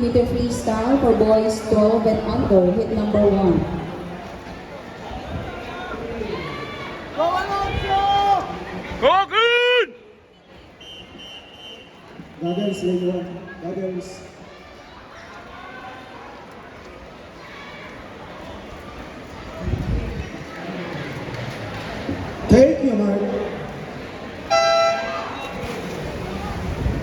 Meter freestyle for boys 12 and under, hit number 1. Go Alonso! Go good! Goggles, lane 1. Goggles. Take your mark.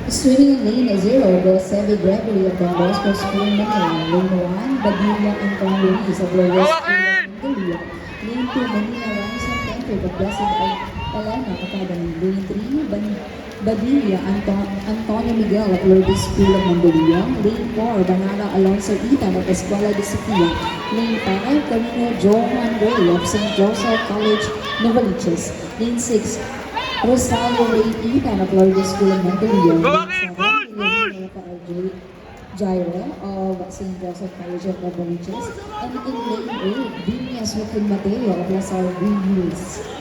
Swimming in lane 0, the Sevi Gregory of Don Bosco School Manila. Lane 1, Badilla Anton Luis of Lower School of Manila. Lane 2, Manila Rams and Tentric of Blessed Elena Academy. Lane 3, Badilla Antonio Miguel of Lourdes School of Mandaluyong. Lane 4, Banana Alonso Ethan of Escuela de Sofia. Lane 5, Camino Johan Gray of St. Joseph College, Novaliches. Lane 6, Rosario Ray Ethan of Lourdes School of Mandaluyong. Lane 7, Rafael Jairo of St. Joseph College of Novaliches. And in lane 8, Vinyas Joaquin Mateo of Lasar Green Hills.